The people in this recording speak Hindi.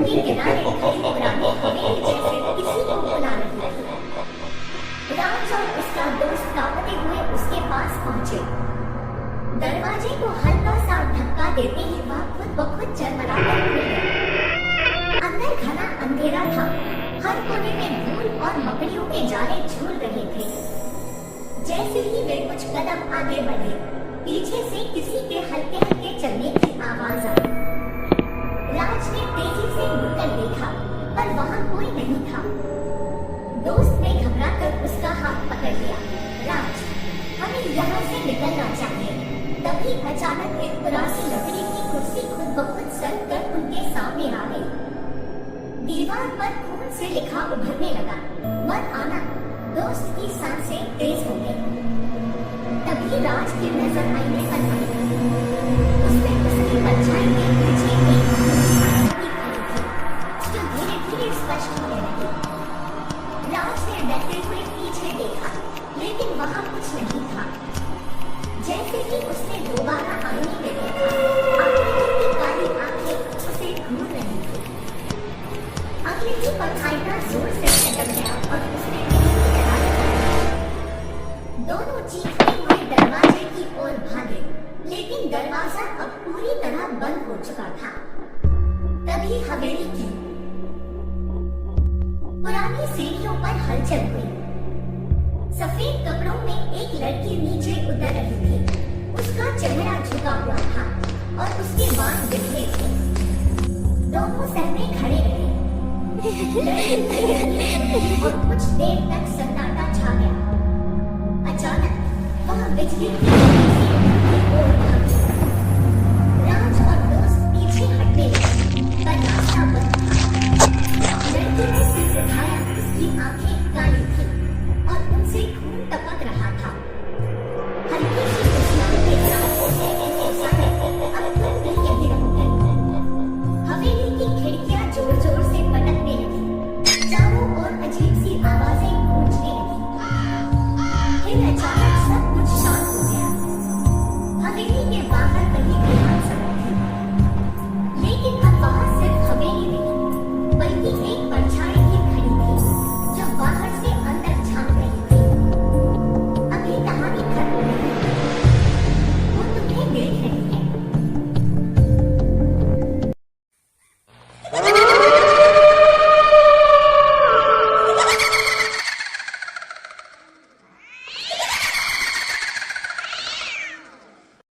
के किनारे खड़ी पुरानी हवेली जैसे किसी को बुला रही थी। राज और उसका दोस्त कांपते हुए उसके पास पहुंचे। दरवाजे को हल्का सा धक्का देते ही वह खुद ब खुद चरमराकर खुल गया। अंदर घना अंधेरा था। हर कोने में धूल और मकड़ियों के जाले झूल रहे थे। जैसे ही वे कुछ कदम आगे बढ़े, पीछे से किसी के हल्के हल्के चलने की आवाज आई। राज ने तेजी से मुड़कर देखा, पर वहां कोई नहीं था। दोस्त ने घबराकर उसका हाथ पकड़ लिया। राज, हमें यहाँ से निकलना चाहिए। तभी अचानक एक पुरानी लकड़ी की कुर्सी खुद ब खुद सर कर उनके सामने आ गई। दीवार पर खून से लिखा उभरने लगा, मत आना। दोस्त की सांसें तेज हो गई। तभी राज की नजर आईने पर आई। उसमें उसकी परछाई के पीछे एक मूर्ति खड़ी थी, जो धीरे धीरे स्पष्ट होने लगी। राज ने डरते हुए पीछे देखा, लेकिन वहां कुछ नहीं था। जैसे कि उसने दोबारा आईने में देखा, आकृति की काली आंखें उसे घूर रही थी। अगले ही पल आईना जोर से चटक गया और उसने दोनों चीखते हुए दरवाजे की ओर भागे, लेकिन दरवाजा अब पूरी तरह बंद हो चुका था। तभी हवेली की पुरानी सीढ़ियों पर हलचल हुई। सफेद कपड़ों में एक लड़की नीचे उतर रही थी। उसका चेहरा झुका हुआ था और उसके बाल बिखरे थे। दोनों सहमे खड़े रहे। और कुछ देर तक सन्नाटा छा गया। अचानक वह बिजली की